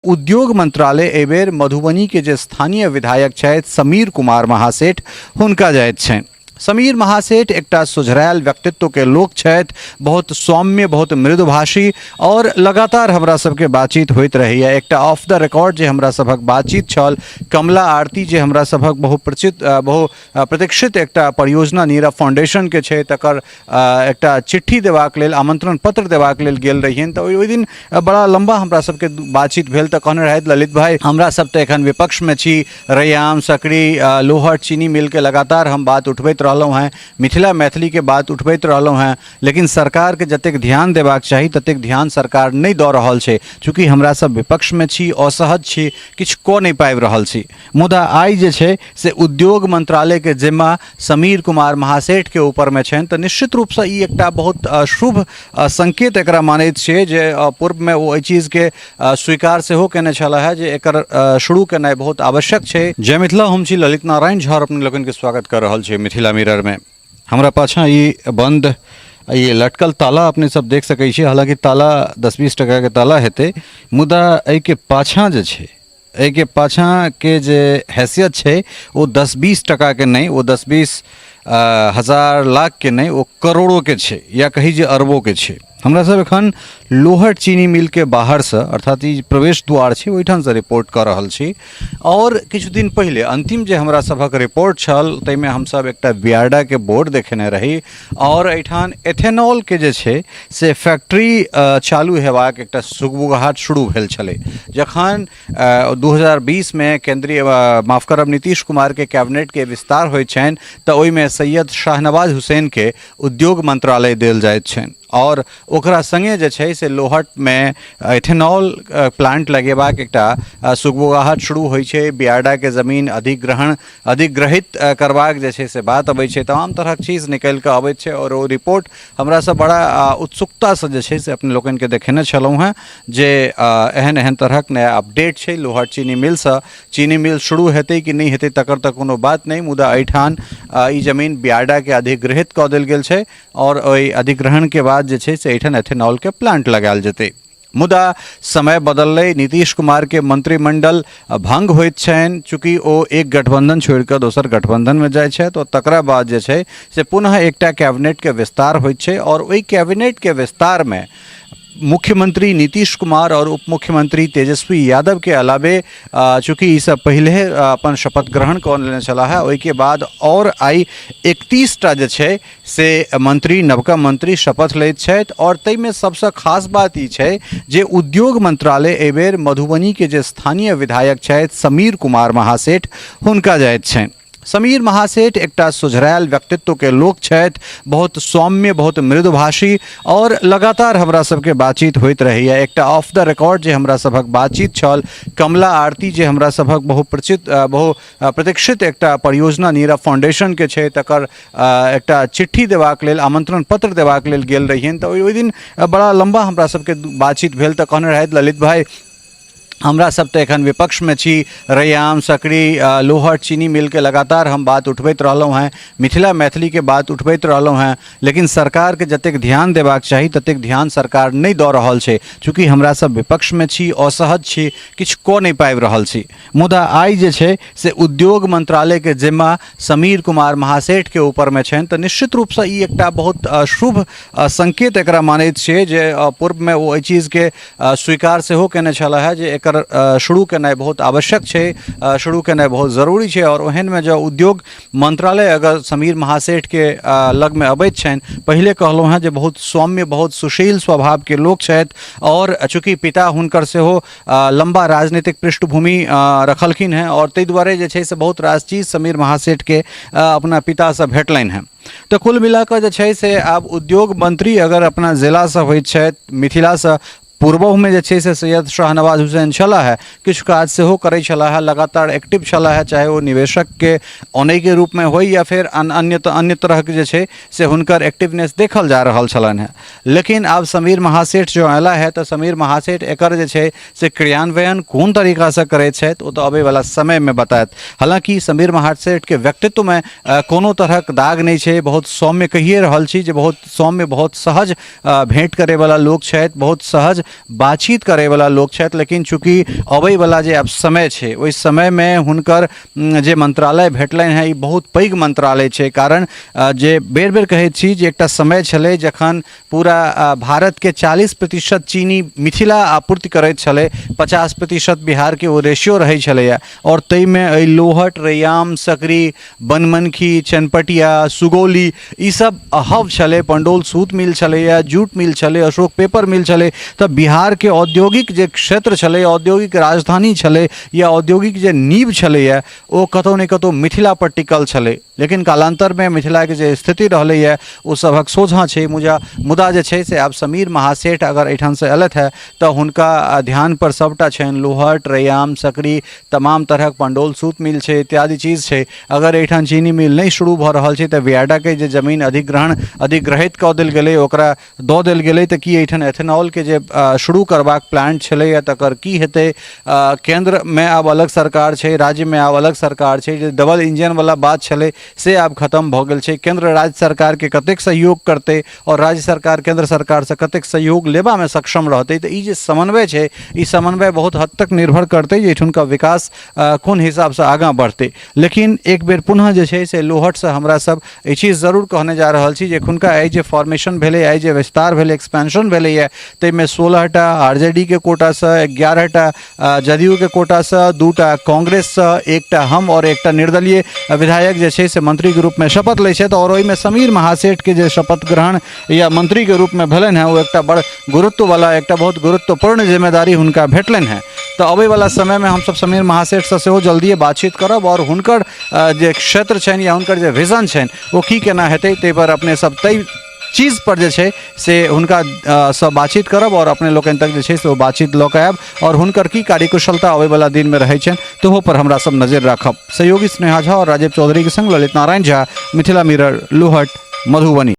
उद्योग मंत्रालय एबेर मधुबनी के जे स्थानीय विधायक छथि समीर कुमार महासेठ हुनका जाइत छनि। समीर महासेठ एकटा सुझरायल व्यक्तित्व के लोक छथि, बहुत सौम्य, बहुत मृदुभाषी और लगातार हमरा सबके बातचीत होइत रहैया। एकटा ऑफ द रिकॉर्ड जे हमरा सभक बातचीत छल, कमला आरती जे हमरा सभक बहु प्रतीक्षित एकटा परियोजना नीरव फाउंडेशन के छै, तकर एकटा चिट्ठी देबाक लेल, आमंत्रण पत्र देबाक लेल गेल रहियनि। तऽ ओहि दिन बड़ा लंबा हमरा सबके बातचीत भेल। तऽ कहने रहथि ललित भाई, हमरा सब तऽ एखन विपक्ष में छी, रैयाम, सकरी, लोहट, चीनी मिल के लगातार हम बात उठबैत रहलहुँ हैं, मिथिला मैथिली के बात उठबैत रहलहुँ हैं, लेकिन सरकार के जतेक ध्यान देबाक चाही ततेक ध्यान सरकार नहीं दऽ रहल छै। चूँकि हमरा सब विपक्ष में छी, असहज छी, किछु कऽ नहीं पाबि रहल छी। मुदा आइ जे छै से उद्योग मंत्रालय के जिम्मा समीर कुमार महासेठ के ऊपर में छनि। तऽ निश्चित रूप से ई एकटा बहुत शुभ संकेत एकरा मानैत छियै जे पूर्व में ओ एहि चीज के स्वीकार सेहो केने छलाह है जे एकर शुरू केनाइ बहुत आवश्यक छै। जय मिथिला, हम छी ललित नारायण झा, अपने लोगन के स्वागत कर रहल छी मिथिला मिरर में। हमरा पाछा ई बंद ये लटकल ताला अपने सब देख सकै छी। हालांकि ताला 10-20 टका के ताला हेतै, मुदा एहि के पाछा जे छै, एहि के पाछा के जे हैसियत छै वो 10-20 टका के नहीं, वो 10-20 हजार लाख के नहीं, वो करोड़ों के छै, या कही जे अरबों के छै। हमरा सब एखन लोहट चीनी मिल के बाहर से, अर्थात ई प्रवेश द्वार छै, ओहिठाम से रिपोर्ट कर रहल छी। और किछु दिन पहले अंतिम जे हमरा सभक रिपोर्ट छल ताहिमे हमसब एकटा बियार्डा के बोर्ड देखेने रही, और एहिठाम एथेनॉल के जे छै से फैक्ट्री चालू हेबाक एकटा सुगबुगाहट शुरू भेल छलै। जखन 2020 में केंद्रीय माफ करब नीतीश कुमार के कैबिनेट के विस्तार होइत छनि तऽ ओहिमे सैयद शाहनवाज हुसैन के उद्योग मंत्रालय देल जाइत छनि, और ओकरा संगे जे छै से लोहट में एथेनॉल प्लांट लगेबाक एकटा सुगबुगाहट शुरू होइ छै। बियार्डा के जमीन अधिग्रहित करबाक जे छै से बात अबै छै, तमाम तरहक चीज निकल कऽ अबैत छै। और ओ रिपोर्ट हमरा सब बड़ा उत्सुकता से जे छै से अपने लोगन के देखेने छलहुँ हैं जे एहन एहन तरहक नया अपडेट छै। लोहट चीनी मिल से चीनी मिल शुरू हेतै कि नहीं हेतै तकर तऽ कोनो बात नहीं, मुदा एहिठाम ई जमीन बियार्डा के अधिग्रहित कऽ देल गेल छै, और ओहि अधिग्रहण के बाद जे छै से एहिठाम एथेनॉल के प्लांट लगायल जेतै। मुदा समय बदललै, नीतीश कुमार के मंत्रिमंडल भंग होइत छनि। चूँकि ओ एक गठबंधन छोड़ कऽ दोसर गठबंधन में जाइ छै, तो तकरा बाद जे छै से पुनः एकटा कैबिनेट के विस्तार होइत छै, और ओहि कैबिनेट के विस्तार में मुख्यमंत्री नीतीश कुमार और उप मुख्यमंत्री तेजस्वी यादव के अलावे चूँकि ई सब पहले अपन शपथ ग्रहण कऽ लेने छला है, ओहिके बाद और आई 31टा जे छै से मंत्री, नवका मंत्री शपथ लैत छथि। और ताहिमे सबसँ खास बात ई छै जे उद्योग मंत्रालय एबेर मधुबनी के जे स्थानीय विधायक छथि समीर कुमार महासेठ हुनका जाइत छनि। समीर महासेठ एकटा सुझरायल व्यक्तित्व के लोक छथि, बहुत सौम्य, बहुत मृदुभाषी और लगातार हमरा सबके बातचीत होइत रहैया। एकटा ऑफ द रिकॉर्ड जे हमरा सभक बातचीत छल, कमला आरती जे हमरा सभक बहु प्रतीक्षित एकटा परियोजना नीरव फाउंडेशन के छै, तकर एकटा चिट्ठी देबाक लेल, आमंत्रण पत्र देबाक लेल गेल रहियनि। तऽ ओहि दिन बड़ा लंबा हमरा सबके बातचीत भेल। तऽ कहने रहथि ललित भाई, हमरा सब तऽ एखन विपक्ष में छी, रैयाम, सकरी, लोहट, चीनी मिल के लगातार हम बात उठबैत रहलहुँ हैं, मिथिला मैथिली के बात उठबैत रहलहुँ हैं, लेकिन सरकार के जतेक ध्यान देबाक चाही ततेक ध्यान सरकार नहीं दऽ रहल छै। चूँकि हमरा सब विपक्ष में छी, असहज छी, किछु कऽ नहीं पाबि रहल छी। मुदा आइ जे छै से उद्योग मंत्रालय के जिम्मा समीर कुमार महासेठ के ऊपर में छनि। तऽ निश्चित रूप से ई एकटा बहुत शुभ संकेत एकरा मानैत छियै जे पूर्व में ओ एहि चीज के स्वीकार सेहो केने छलाह है जे शुरू केनाइ बहुत आवश्यक छै, शुरू केनाइ बहुत ज़रूरी छै। और ओहन में जो उद्योग मंत्रालय अगर समीर महासेठ के लग में अबैत छनि, पहले कहलहुँ हैं जे बहुत सौम्य, बहुत सुशील स्वभाव के लोक छथि, और चूँकि पिता हुनकर सेहो लंबा राजनीतिक पृष्ठभूमि रखलखिन हैं, और ताहि दुआरे जे छै से बहुत रास चीज समीर महासेठ के अपना पिता से भेटलनि हैं। तो कुल मिलाकर जे छै से आब उद्योग मंत्री अगर अपना जिला से होइत छथि, मिथिला से पूर्वों में जे छै से सैयद शाहनवाज हुसैन छला है, किछु काज सेहो करै छला है, लगातार एक्टिव छला है, चाहे वो निवेशक के औने के रूप में हो या फिर अन्य तरह के जे छै से हुनकर एक्टिवनेस देखल जा रहल छलन है। लेकिन अब समीर महासेठ जो अयला है, तो समीर महासेठ एकर जे छै से क्रियान्वयन कोन तरीका से करैत छथि ओ तो आबे वाला समय में बतायत। हालांकि समीर महासेठ के व्यक्तित्व में कोनो तरहक दाग नहीं छै, बहुत सौम्य कहिए रहल छी जे बहुत सौम्य, बहुत सहज भेंट करे वाला लोग छथि, बहुत सहज बातचीत करे वाला लोग छथि, लेकिन चूँकि अबै वाला जे अब समय छै ओहि समय में हुनकर जे मंत्रालय भेटलनि हैं ई बहुत पैघ मंत्रालय छै। कारण जे बेर बेर कहैत छी जे एकटा समय छलै जखन पूरा भारत के 40% चीनी मिथिला आपूर्ति करैत छलै, 50% बिहार के ओ रेशियो रहै छलैया। और तई में अइ लोहट, रैयाम, सकरी, बनमनखी, चनपटिया, सुगौली ई सब हब छलै, पंडोल सूत मिल छलैया, जूट मिल छलै, अशोक पेपर मिल छलै। तऽ बिहार के औद्योगिक जे क्षेत्र छलै, औद्योगिक राजधानी छलै या औद्योगिक जे नींव छलैया ओ कतौ ने कतौ मिथिला पर टिकल छलै। लेकिन कालांतर में मिथिला के जे स्थिति रहलैया ओ सबहक सोझा छै। मुदा जे छै से आब समीर महासेठ अगर एहिठाम से अलथ है तऽ हुनका ध्यान पर सबटा छनि। लोहट, रैयाम, सकरी, तमाम तरहक पंडोल सूत मिल छै, इत्यादि चीज छै। अगर एहिठाम चीनी मिल नहीं शुरू भऽ रहल छै तऽ वियाडा के जे जमीन अधिग्रहित कऽ देल गेलै ओकरा दऽ देल गेलै तऽ की एहिठाम एथेनॉल के जे शुरू करबाक प्लांट छलैया तकर की हेतै। केंद्र में आब अलग सरकार छै, राज्य में आब अलग सरकार छै। जे डबल इंजन वाला बात छलै से आब खत्म भऽ गेल छै। केंद्र राज्य सरकार के कतेक सहयोग करतै और राज्य सरकार केंद्र सरकार से कतेक सहयोग लेबा में सक्षम रहतै, तऽ ई जे समन्वय छै ई समन्वय बहुत हद तक निर्भर करतै जे एहिठुनका विकास कोन हिसाब से आगाँ बढ़तै। लेकिन एक बेर पुनः जे छै से लोहट से हमरा सब ई चीज जरूर कहने जा रहल छी जे एखुनका आइ जे फॉर्मेशन भेलै, आइ जे विस्तार भेलै, एक्सपेंशन भेलैया, ताहिमे 16टा आरजेडी के कोटा से, 11टा जदयू के कोटा से, 2टा कांग्रेस से, एकटा हम और एकटा निर्दलीय विधायक जे छै से मंत्री के रूप में शपथ लै छथि। और ओहिमे समीर महासेठ के जे शपथ ग्रहण या मंत्री के रूप में भेलनि हैं ओ एकटा बड़ गुरुत्व वाला, एकटा बहुत गुरुत्वपूर्ण जिम्मेदारी हुनका भेटलनि हैं। तो अबै वाला समय में हम सब समीर महासेठ से सेहो जल्दिए बातचीत करब और हुनकर जे क्षेत्र छनि या हुनकर जे विजन छनि ओ की केना हेतै ताहि पर अपने सब तय चीज पर जे छै से हुनका सब बातचीत करब और अपने लोकनि तक जे छै से ओ बातचीत लऽ कऽ आयब और हुनकर की कार्यकुशलता अबै वाला दिन में रहै छनि तहो पर हमरा सब नजर राखब। सहयोगी स्नेहा झा और राजीव चौधरी के संग ललित नारायण झा, मिथिला मिरर, लोहट, मधुबनी।